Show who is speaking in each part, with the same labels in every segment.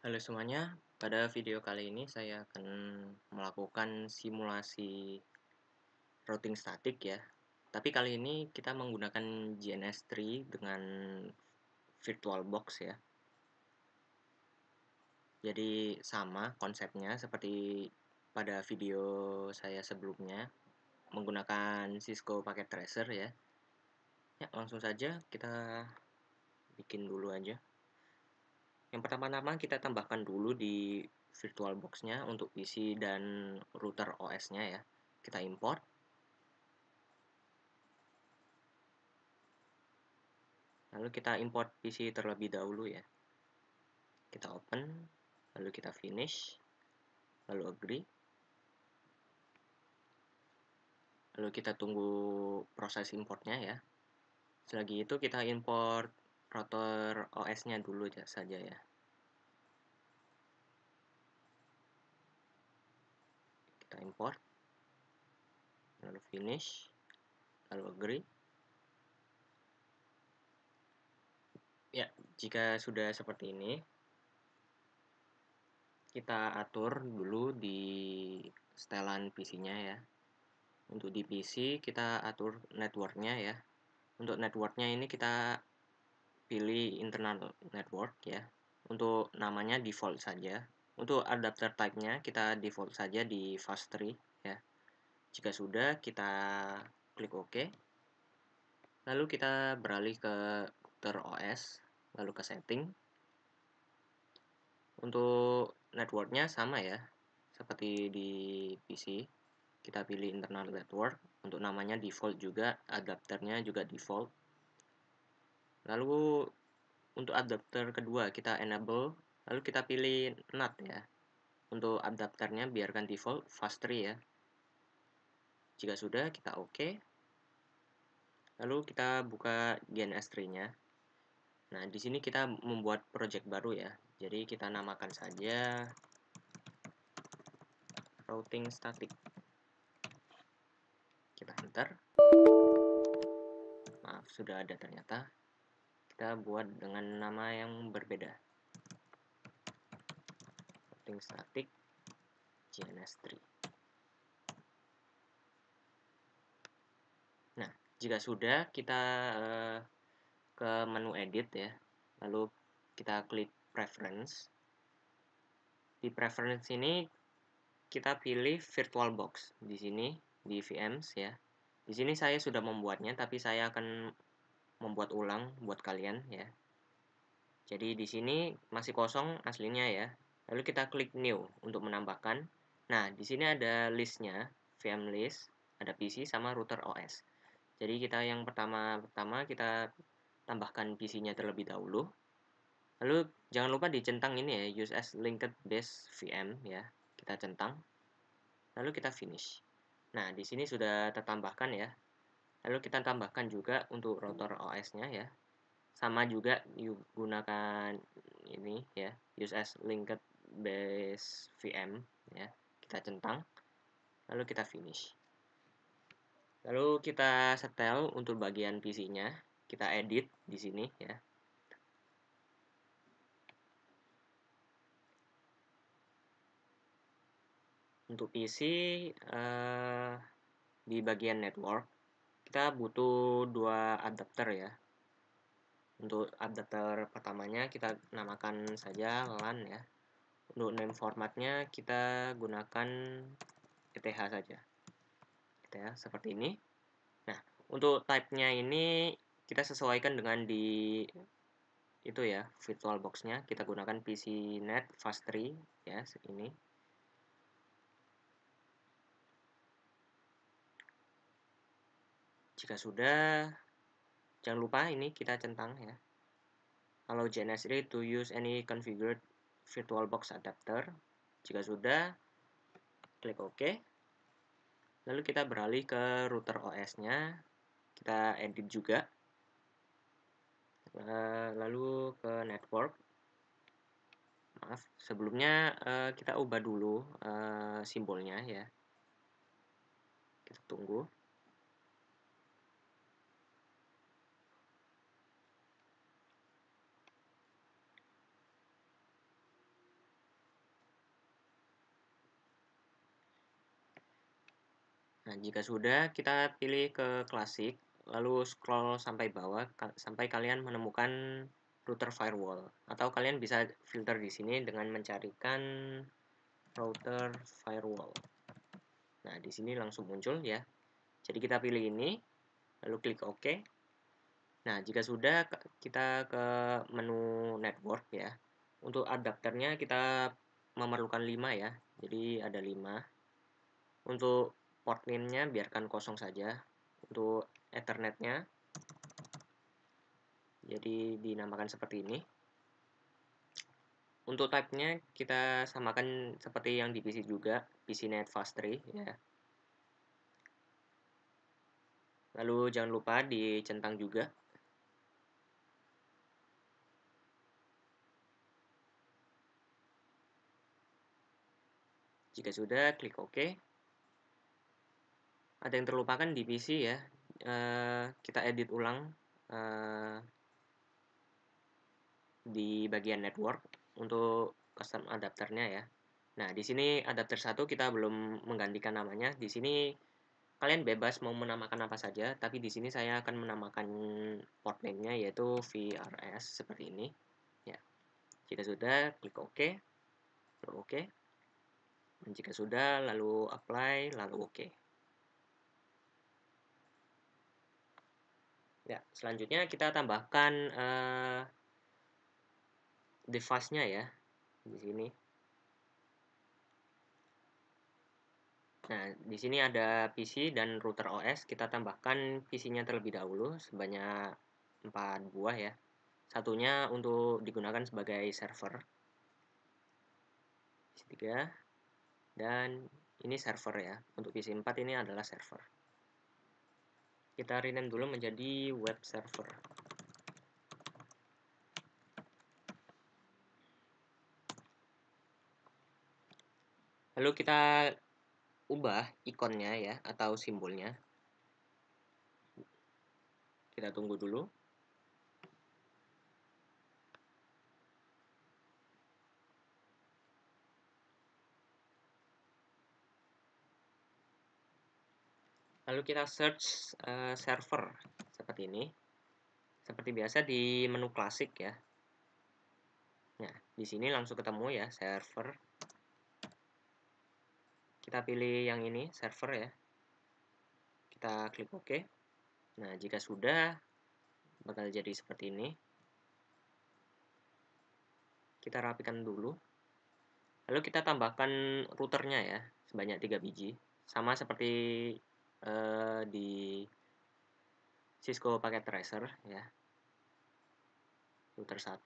Speaker 1: Halo semuanya, pada video kali ini saya akan melakukan simulasi routing statik ya. Tapi kali ini kita menggunakan GNS3 dengan VirtualBox ya. Jadi sama konsepnya seperti pada video saya sebelumnya menggunakan Cisco Packet Tracer ya. Ya, langsung saja kita bikin dulu aja. Yang pertama-tama kita tambahkan dulu di VirtualBox-nya untuk PC dan router OS-nya ya. Kita import. Lalu kita import PC terlebih dahulu ya. Kita open, lalu kita finish, lalu agree. Lalu kita tunggu proses importnya ya. Selagi itu kita import router OS-nya dulu saja ya. Kita import, lalu finish, lalu agree. Ya, jika sudah seperti ini, kita atur dulu di setelan PC-nya ya. Untuk di PC kita atur network-nya ya. Untuk network-nya ini kita pilih internal network ya. Untuk namanya default saja. Untuk adapter type-nya kita default saja di fast3 ya. Jika sudah kita klik OK. Lalu kita beralih ke router OS, lalu ke setting. Untuk networknya sama ya, seperti di PC. Kita pilih internal network, untuk namanya default juga, adapternya juga default. Lalu untuk adapter kedua kita enable, lalu kita pilih NAT ya. Untuk adapternya biarkan default fast3 ya. Jika sudah kita OK. Lalu kita buka GNS3-nya. Nah, di sini kita membuat project baru ya. Jadi kita namakan saja routing static. Kita enter. Maaf, sudah ada ternyata. Kita buat dengan nama yang berbeda. Routing static GNS3. Nah, jika sudah kita ke menu edit ya. Lalu kita klik preference. Di preference ini kita pilih VirtualBox di sini di VMs ya. Di sini saya sudah membuatnya, tapi saya akan membuat ulang buat kalian ya. Jadi di sini masih kosong aslinya ya. Lalu kita klik new untuk menambahkan. Nah, di sini ada listnya, VM list, ada PC sama router OS. Jadi kita yang pertama kita tambahkan PC-nya terlebih dahulu. Lalu jangan lupa dicentang ini ya, use as linked base VM ya. Kita centang. Lalu kita finish. Nah, di sini sudah tertambahkan ya. Lalu kita tambahkan juga untuk router OS-nya ya. Sama juga gunakan ini ya, use as linked base VM ya. Kita centang. Lalu kita finish. Lalu kita setel untuk bagian PC-nya. Kita edit di sini ya. Untuk PC di bagian network kita butuh dua adapter ya. Untuk adapter pertamanya kita namakan saja LAN ya. Untuk name formatnya kita gunakan ETH saja. Gitu ya, seperti ini. Nah, untuk type-nya ini kita sesuaikan dengan di itu ya, VirtualBox-nya. Kita gunakan PCNet Fast3 ya, ini. Jika sudah, jangan lupa ini kita centang ya. Allow GNS3 to use any configured VirtualBox adapter. Jika sudah, klik OK. Lalu kita beralih ke router OS-nya. Kita edit juga. Lalu ke network. Maaf, sebelumnya kita ubah dulu simbolnya ya. Kita tunggu. Nah, jika sudah, kita pilih ke klasik, lalu scroll sampai bawah sampai kalian menemukan router firewall. Atau kalian bisa filter di sini dengan mencarikan router firewall. Nah, di sini langsung muncul ya. Jadi kita pilih ini, lalu klik OK. Nah, jika sudah, kita ke menu network ya. Untuk adapternya kita memerlukan 5 ya. Jadi ada 5. Untuk port name-nya biarkan kosong saja. Untuk Ethernet-nya jadi dinamakan seperti ini. Untuk type-nya kita samakan seperti yang di PC juga, PCNet Fast 3 ya. Lalu jangan lupa dicentang juga. Jika sudah, klik OK. Ada yang terlupakan di PC ya. Kita edit ulang di bagian network untuk custom adapternya ya. Nah, di sini adapter 1 kita belum menggantikan namanya. Di sini kalian bebas mau menamakan apa saja, tapi di sini saya akan menamakan port name-nya yaitu VRS seperti ini. Ya. Jika sudah, klik OK. Lalu OK. Dan jika sudah, lalu apply, lalu OK. Ya, selanjutnya kita tambahkan device-nya ya di sini. Nah, di sini ada PC dan router OS. Kita tambahkan PC-nya terlebih dahulu sebanyak 4 buah ya. Satunya untuk digunakan sebagai server. PC 3 dan ini server ya. Untuk PC 4 ini adalah server. Kita rename dulu menjadi web server. Lalu kita ubah ikonnya ya atau simbolnya. Kita tunggu dulu. Lalu kita search server seperti ini. Seperti biasa di menu klasik ya. Nah, di sini langsung ketemu ya server. Kita pilih yang ini server ya. Kita klik OK. Nah, jika sudah bakal jadi seperti ini. Kita rapikan dulu. Lalu kita tambahkan routernya ya, sebanyak 3 biji. Sama seperti di Cisco Packet Tracer ya. Router 1,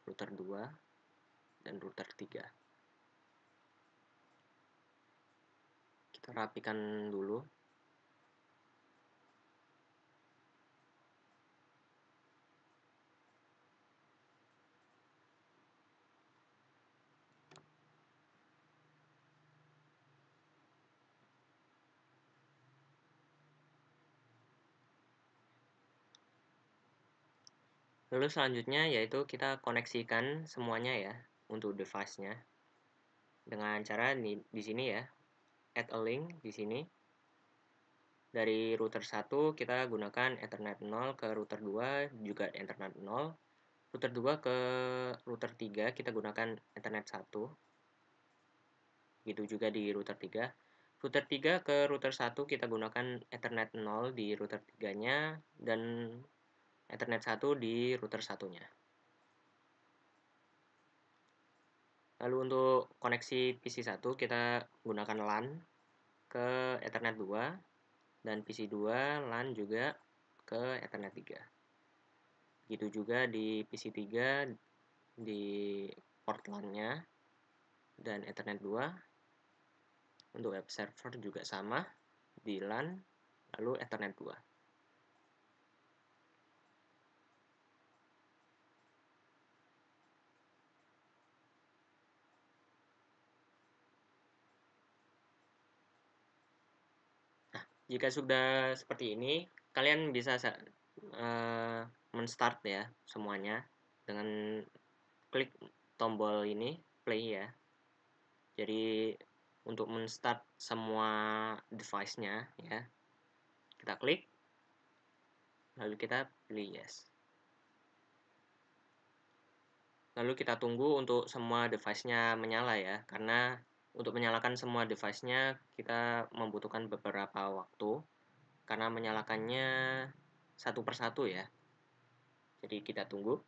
Speaker 1: router 2, dan router 3. Kita rapikan dulu. Lalu selanjutnya yaitu kita koneksikan semuanya ya untuk device-nya dengan cara di sini ya, add a link di sini. Dari router 1 kita gunakan Ethernet 0 ke router 2 juga Ethernet 0. Router 2 ke router 3 kita gunakan Ethernet 1. Gitu juga di router 3. Router 3 ke router 1 kita gunakan Ethernet 0 di router 3-nya dan Ethernet 1 di router 1-nya. Lalu untuk koneksi PC 1 kita gunakan LAN ke Ethernet 2 dan PC 2 LAN juga ke Ethernet 3. Begitu juga di PC 3 di port LAN-nya dan Ethernet 2. Untuk web server juga sama di LAN lalu Ethernet 2. Jika sudah seperti ini, kalian bisa men-start ya semuanya dengan klik tombol ini, play ya. Jadi untuk men-start semua device-nya ya. Kita klik, lalu kita pilih yes. Lalu kita tunggu untuk semua device-nya menyala ya, karena untuk menyalakan semua device-nya kita membutuhkan beberapa waktu, karena menyalakannya satu persatu ya. Jadi kita tunggu.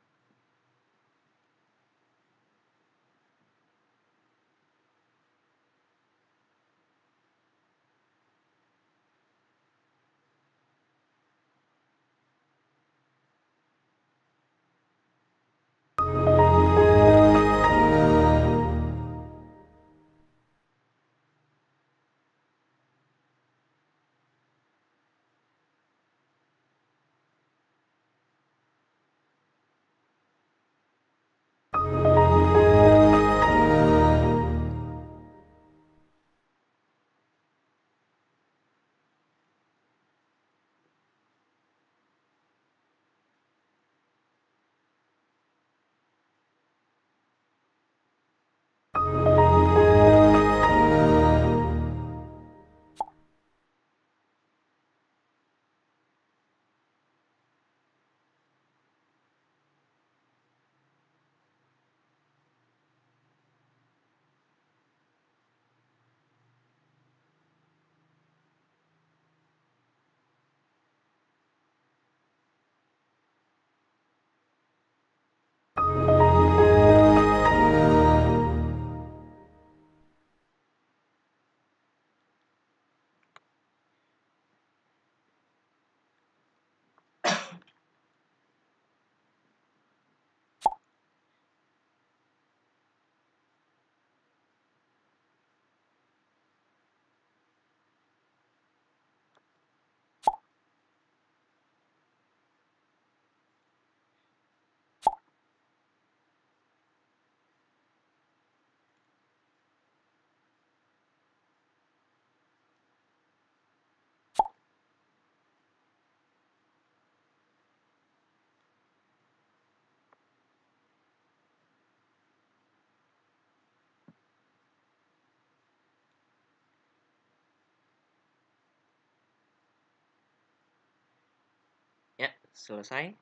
Speaker 1: Ya, selesai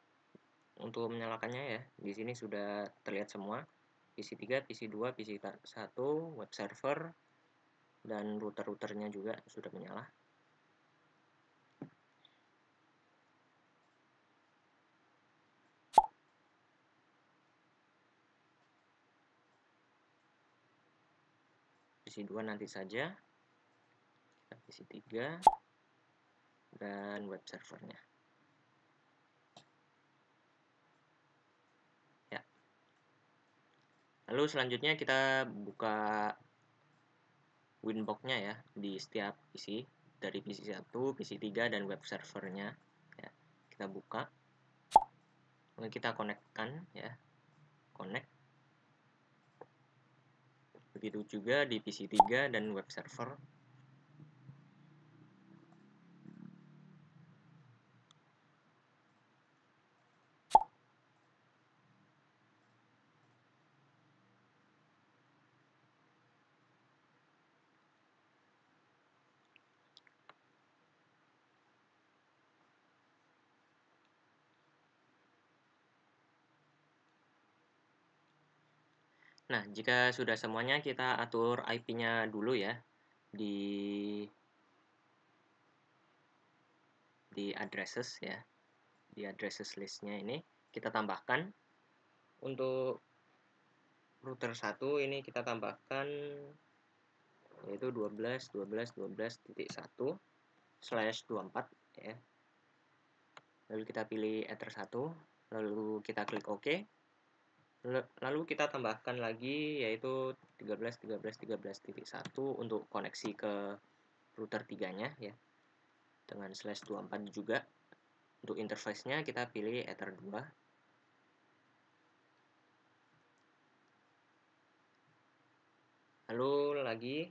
Speaker 1: untuk menyalakannya ya. Di sini sudah terlihat semua. PC3, PC2, PC1, web server, dan router-routernya juga sudah menyala. PC2 nanti saja. PC3 dan web servernya. Ya. Lalu selanjutnya kita buka Winbox-nya ya di setiap PC, dari PC1, PC3 dan web servernya. Ya, kita buka. Lalu kita konekkan ya. Connect. Begitu juga di PC3 dan web server. Nah, jika sudah semuanya, kita atur IP-nya dulu ya di addresses ya. Di addresses list-nya ini kita tambahkan untuk router 1 ini kita tambahkan yaitu 12.12.12.1/24 ya. Lalu kita pilih Ether 1, lalu kita klik OK. Lalu kita tambahkan lagi yaitu 13.13.13.1 untuk koneksi ke router 3-nya ya. Dengan /24 juga. Untuk interface-nya kita pilih Ether 2. Lalu lagi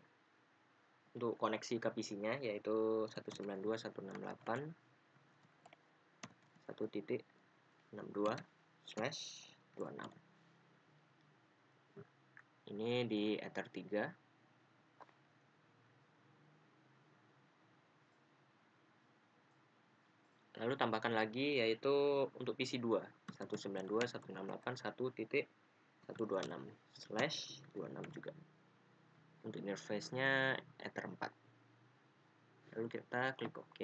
Speaker 1: untuk koneksi ke PC-nya yaitu 192.168.1.62/26. Ini di Ether 3. Lalu tambahkan lagi yaitu untuk PC 2 192.168.1.126/26 juga. Untuk interface-nya Ether 4. Lalu kita klik OK.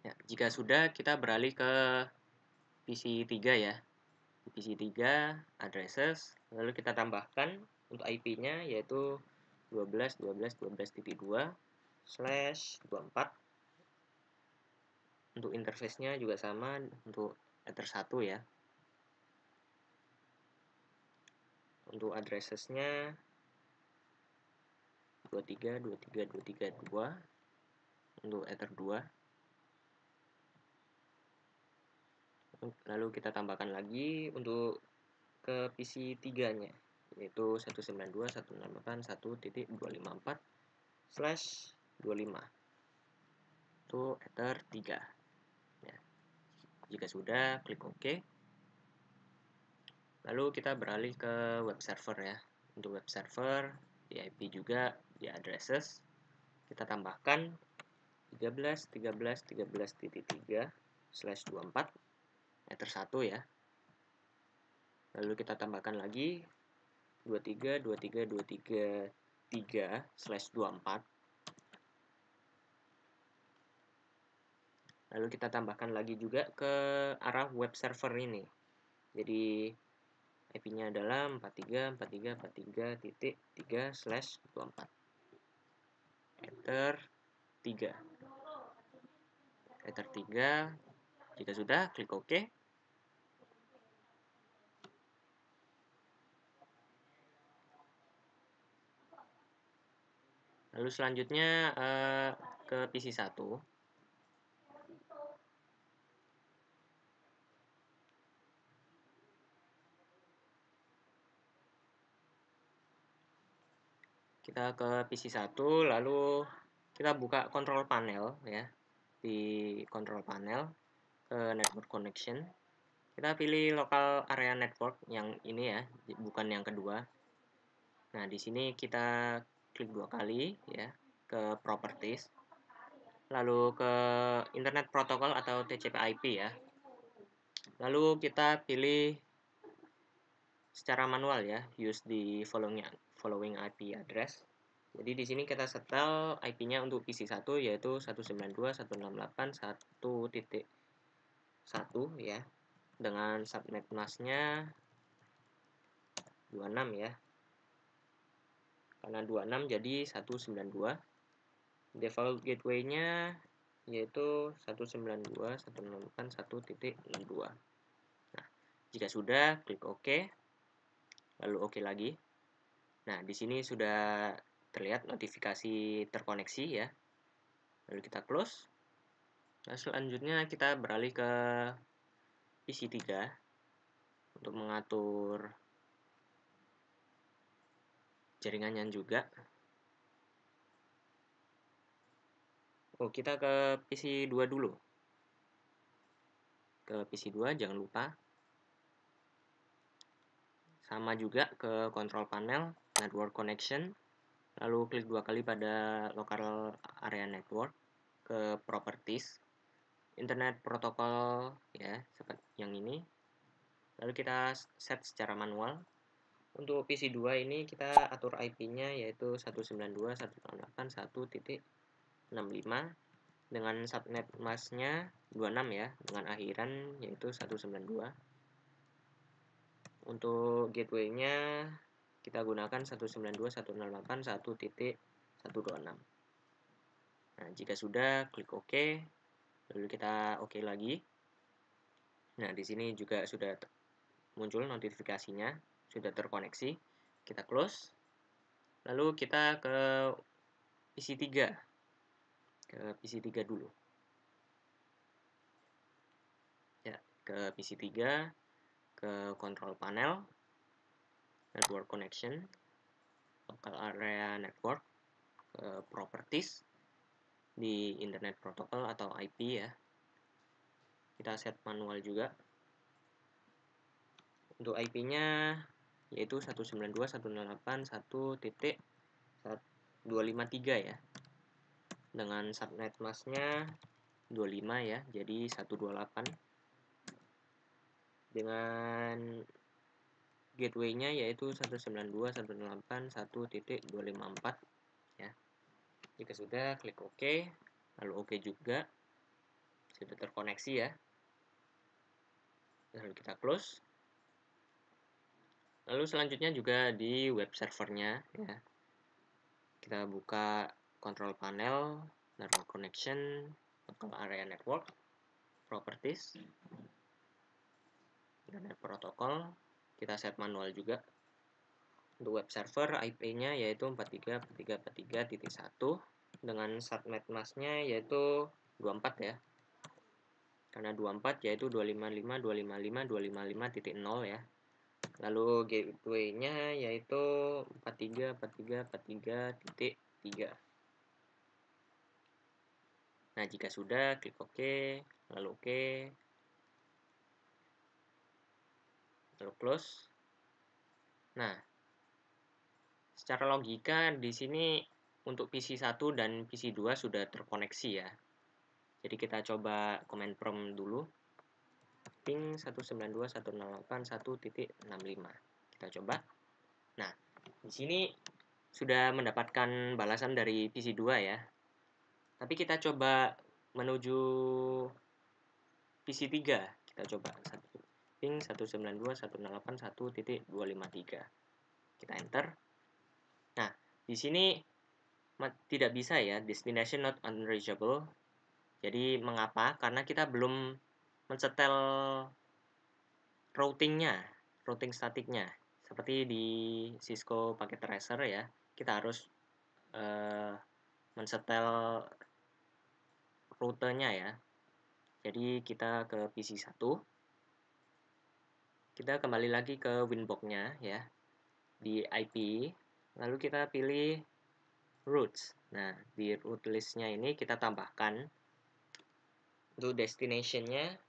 Speaker 1: Ya, jika sudah, kita beralih ke PC 3 ya. Di PC 3 addresses, lalu kita tambahkan untuk IP-nya yaitu 12.12.12.2/24. Untuk interface-nya juga sama untuk Ether 1 ya. Untuk addresses-nya 23.23.23.2 untuk Ether 2. Lalu kita tambahkan lagi untuk ke PC 3-nya yaitu 192.168.1.254/25 itu Ether 3 ya. Jika sudah, klik OK. Lalu kita beralih ke web server ya. Untuk web server di IP juga di addresses kita tambahkan 13.13.13.3/24 Ether 1 ya. Lalu kita tambahkan lagi 23.23.23.3/24. Lalu kita tambahkan lagi juga ke arah web server ini. Jadi IP-nya adalah 43.43.43.3/24 Ether 3. Ether 3. Jika sudah, klik OK. Lalu selanjutnya ke PC 1. Kita ke PC 1, lalu kita buka control panel ya. Di control panel ke network connection. Kita pilih local area network yang ini ya, bukan yang kedua. Nah, di sini kita klik 2 kali ya ke properties. Lalu ke internet protocol atau TCP/IP ya. Lalu kita pilih secara manual ya, use the following IP address. Jadi di sini kita setel IP-nya untuk PC 1 yaitu 192.168.1.1 ya. Dengan subnet mask-nya 26 ya. Karena 26 jadi 192. Default gateway-nya yaitu 192.168.1.62. Nah, jika sudah, klik OK. Lalu OK lagi. Nah, di sini sudah terlihat notifikasi terkoneksi ya. Lalu kita close. Nah, selanjutnya kita beralih ke PC 3 untuk mengatur jaringannya juga. Oh, kita ke PC 2 dulu. Ke PC 2 jangan lupa. Sama juga ke control panel, network connection. Lalu klik 2 kali pada local area network ke properties. Internet protocol ya, seperti yang ini. Lalu kita set secara manual. Untuk PC 2 ini kita atur IP-nya yaitu 192.168.1.65 dengan subnet mask-nya 26 ya, dengan akhiran yaitu 192. Untuk gateway-nya kita gunakan 192.168.1.126. Nah, jika sudah, klik OK. Lalu kita OK lagi. Nah, di sini juga sudah muncul notifikasinya, sudah terkoneksi. Kita close. Lalu kita ke PC 3. Ke PC 3 dulu. Ya, ke PC 3, ke control panel, network connection, local area network, ke properties, di internet protocol atau IP ya. Kita set manual juga. Untuk IP-nya yaitu 192.168.1.253 ya. Dengan subnet mask-nya 25 ya, jadi 128. Dengan gateway-nya yaitu 192.168.1.254 ya. Jika sudah, klik OK, lalu OK juga. Sudah terkoneksi ya. Lalu kita close. Lalu selanjutnya juga di web servernya ya. Kita buka control panel, network connection, local area network, properties, internet protocol. Kita set manual juga. Untuk web server IP-nya yaitu 43.43.1 dengan subnet mask-nya yaitu 24 ya. Karena 24 yaitu 255.255.255.0 ya. Lalu gateway-nya yaitu 43.43.43.3. Nah, jika sudah, klik OK, lalu OK, lalu close. Nah, secara logika di sini untuk PC1 dan PC2 sudah terkoneksi ya. Jadi kita coba command prompt dulu. Ping 192.168.1.65. Kita coba. Nah, di sini sudah mendapatkan balasan dari PC2 ya. Tapi kita coba menuju PC3. Kita coba ping 192.168.1.253. Kita enter. Nah, di sini tidak bisa ya, destination not unreachable. Jadi mengapa? Karena kita belum mensetel routing statiknya. Seperti di Cisco Packet Tracer ya, kita harus mensetel rutenya ya. Jadi kita ke PC1. Kita kembali lagi ke Winbox-nya ya. Di IP, lalu kita pilih routes. Nah, di route list-nya ini kita tambahkan untuk destination-nya.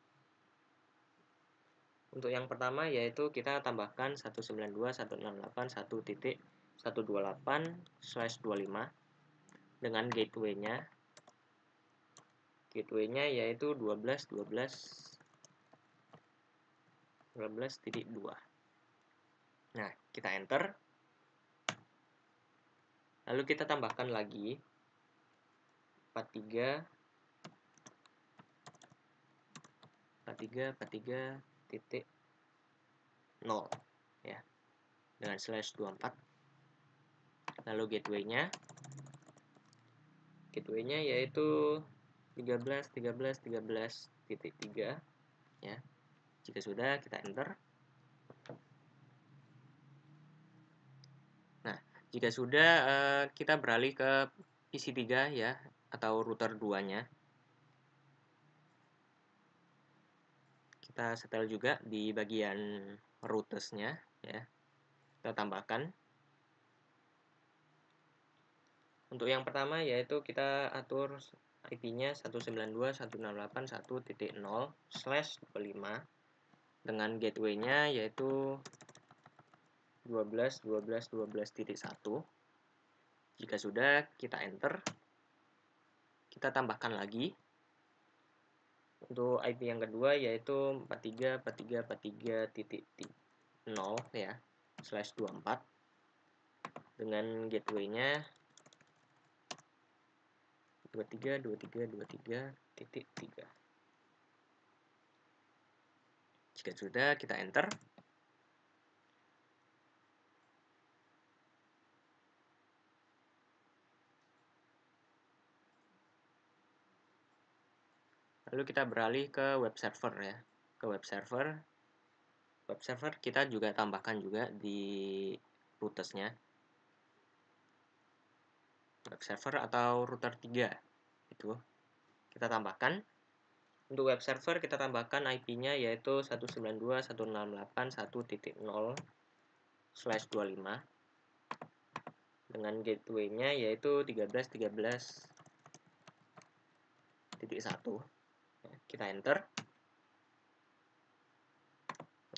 Speaker 1: Untuk yang pertama yaitu kita tambahkan 192.168.1.128/25 dengan gateway-nya. Gateway-nya yaitu 12.2. Nah, kita enter. Lalu kita tambahkan lagi 43.0 ya, dengan /24. Lalu gateway-nya yaitu 13.13.13.3 ya. Jika sudah, kita enter. Nah, jika sudah, kita beralih ke PC3 ya, atau router 2-nya. Kita setel juga di bagian routers-nya ya. Kita tambahkan. Untuk yang pertama yaitu kita atur IP-nya 192.168.1.0/25 dengan gateway-nya yaitu 12.12.12.1. Jika sudah, kita enter. Kita tambahkan lagi untuk IP yang kedua yaitu 43.43.43.0 ya, /24 dengan gateway-nya 23.23.23.3. Jika sudah, kita enter. Lalu kita beralih ke web server ya. Ke web server. Web server kita juga tambahkan juga di routers-nya. Web server atau router 3 itu kita tambahkan. Untuk web server kita tambahkan IP-nya yaitu 192.168.1.0/25 dengan gateway-nya yaitu 13.13.1. Kita enter.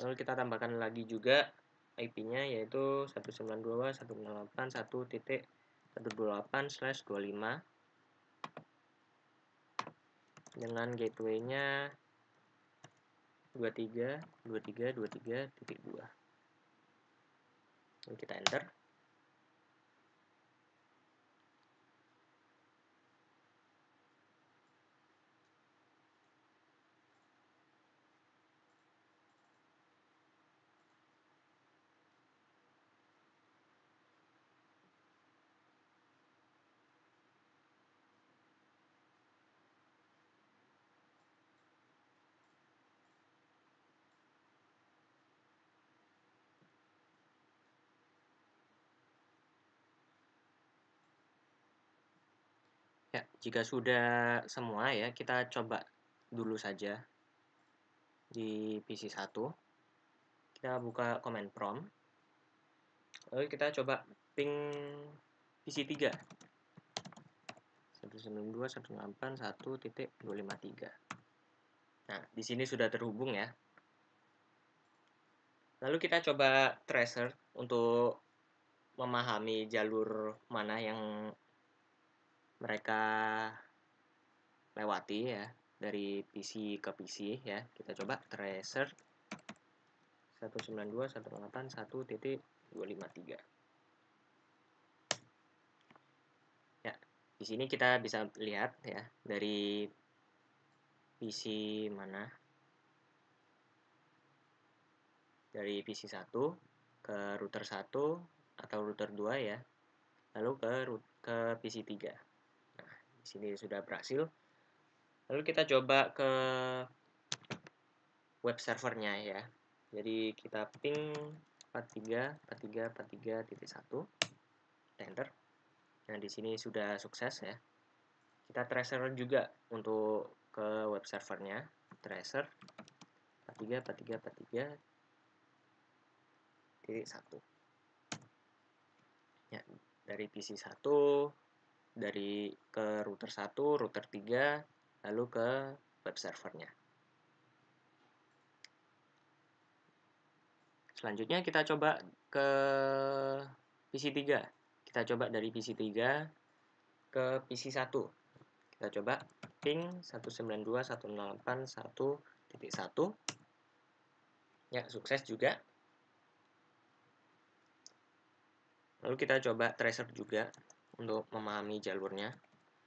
Speaker 1: Lalu kita tambahkan lagi juga IP-nya yaitu 192.168.1.128/25 dengan gateway-nya 23.23.23.2. Lalu kita enter. Ya, jika sudah semua ya, kita coba dulu saja di PC1. Kita buka command prompt. Lalu kita coba ping PC3. 192.168.1.253. Nah, di sini sudah terhubung ya. Lalu kita coba tracer untuk memahami jalur mana yang mereka lewati ya, dari PC ke PC ya. Kita coba tracer 192.168.1.253. Ya, di sini kita bisa lihat ya dari PC mana, dari PC1 ke router 1 atau router 2 ya, lalu ke PC3. Nah, di sini sudah berhasil. Lalu kita coba ke web servernya ya. Jadi kita ping 43.43.43.1, enter. Nah, di sini sudah sukses ya. Kita tracer juga untuk ke web servernya, tracer 43.43.43.1. Ya, dari PC1 dari ke router 1, router 3, lalu ke web servernya. Selanjutnya kita coba ke PC3. Kita coba dari PC3 ke PC1. Kita coba ping 192.168.1.1. Ya, sukses juga. Lalu kita coba tracer juga untuk memahami jalurnya.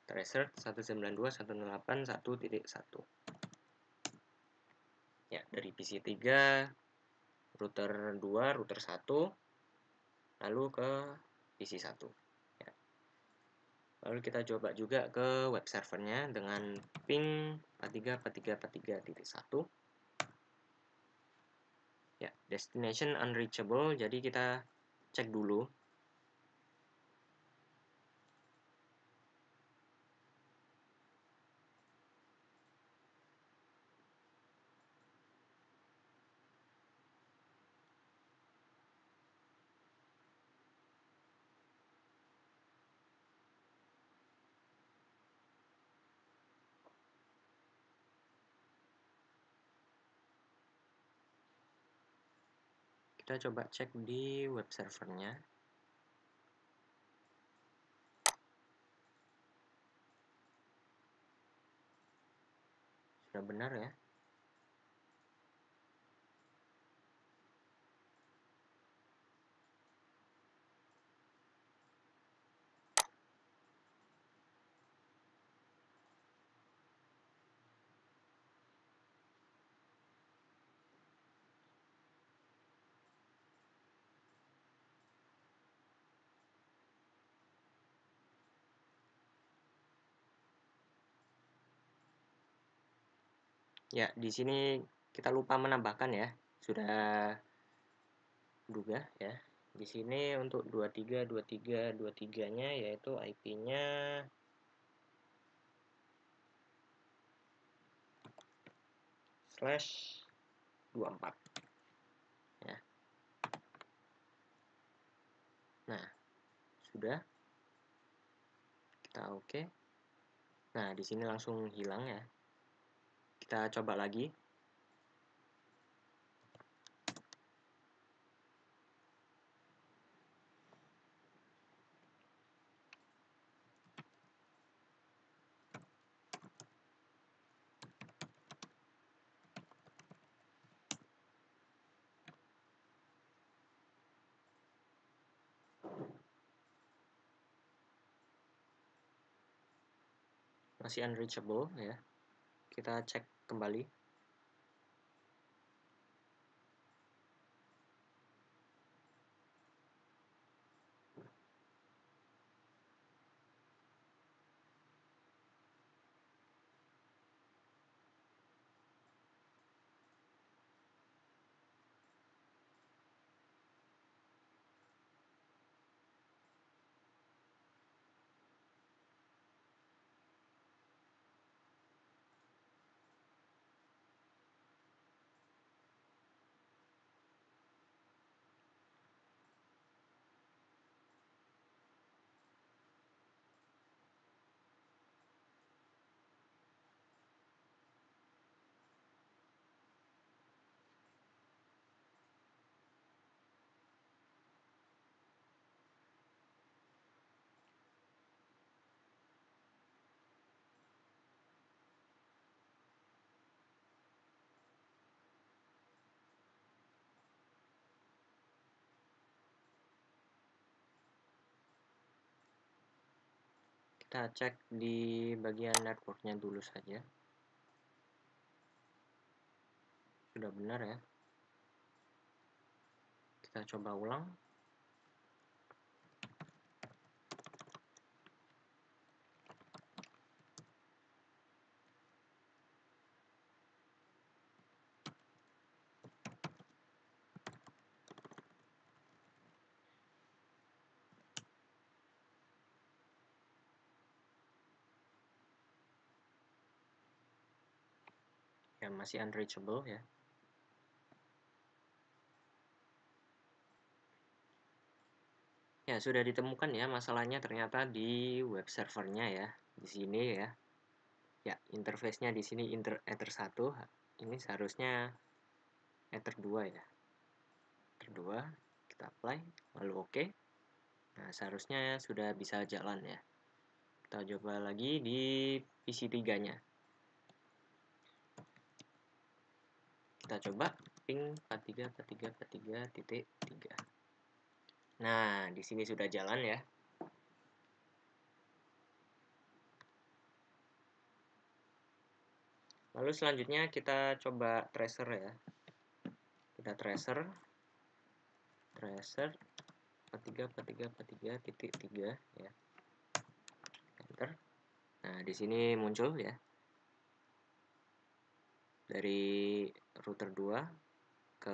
Speaker 1: Tracer 192.168.1.1. Ya, dari PC3, router 2, router 1, lalu ke PC1. Ya. Lalu kita coba juga ke web servernya dengan ping 43.43.43.1. Ya, destination unreachable, jadi kita cek dulu. Kita coba cek di web servernya. Sudah benar ya. Ya, di sini kita lupa menambahkan ya. Sudah duga ya. Di sini untuk 23.23.23-nya yaitu IP-nya /24 ya. Nah, sudah kita oke. Nah, di sini langsung hilang ya. Kita coba lagi. masih unreachable ya. Kita cek kembali. Kita cek di bagian networknya dulu saja. Sudah benar ya. Kita coba ulang. Ya, masih unreachable ya. Ya, sudah ditemukan ya masalahnya ternyata di web servernya ya. Di sini ya. Ya, interface-nya di sini Ether 1. Ini seharusnya Ether 2 ya. Ether 2, kita apply, lalu oke. Nah, seharusnya sudah bisa jalan ya. Kita coba lagi di PC 3-nya. Kita coba ping 434343.3. Nah, di sini sudah jalan ya. Lalu selanjutnya kita coba tracer ya. Kita tracer 434343.3 ya. Enter. Nah, di sini muncul ya. Dari router 2 ke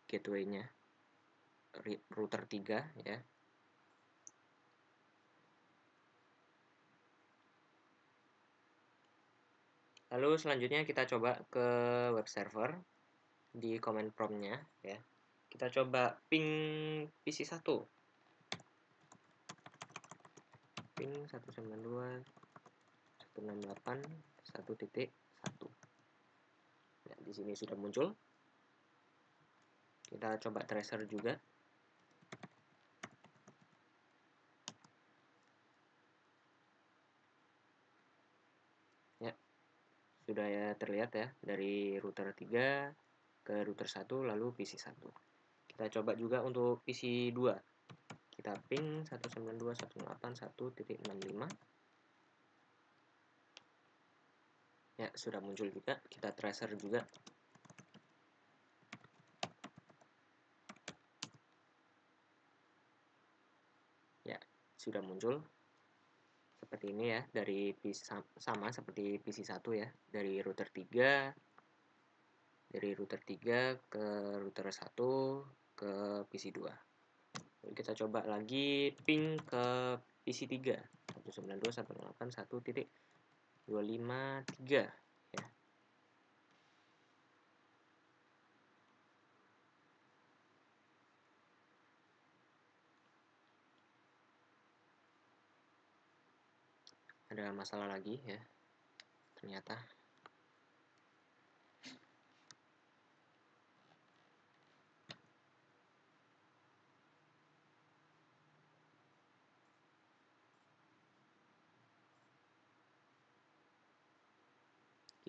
Speaker 1: gateway-nya router 3 ya. Lalu selanjutnya kita coba ke web server di command prompt-nya ya. Kita coba ping PC 1. Ping 192.168.1.1. Ya, di sini sudah muncul. Kita coba tracer juga. Ya, sudah ya terlihat ya dari router 3 ke router 1 lalu PC 1. Kita coba juga untuk PC 2. Kita ping 192.168.1.65. Ya, sudah muncul juga. Kita tracer juga. Ya, sudah muncul. Seperti ini ya, dari sama seperti PC 1 ya. Dari router 3 ke router 1 ke PC 2. Lalu kita coba lagi ping ke PC 3 192.168.1.253 ya. Ada masalah lagi ya. Ternyata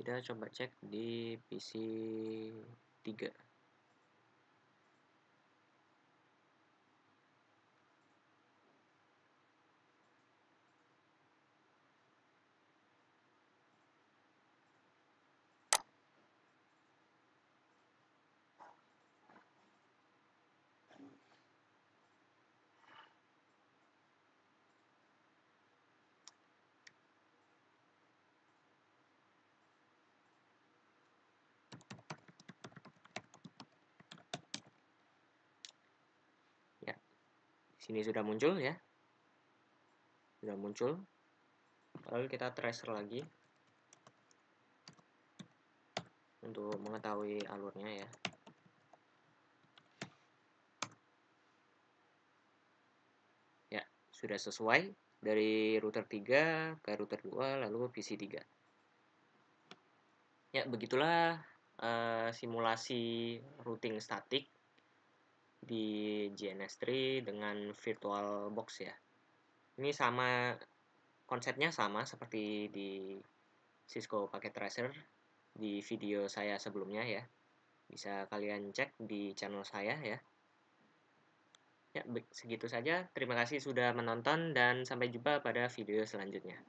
Speaker 1: kita coba cek di PC 3. Sini sudah muncul ya. Sudah muncul. Lalu kita tracer lagi untuk mengetahui alurnya ya. Ya, sudah sesuai dari router 3 ke router 2 lalu PC 3. Ya, begitulah simulasi routing statik di GNS3 dengan VirtualBox ya. Ini sama, konsepnya sama seperti di Cisco Packet Tracer di video saya sebelumnya ya. Bisa kalian cek di channel saya ya. Ya, segitu saja. Terima kasih sudah menonton dan sampai jumpa pada video selanjutnya.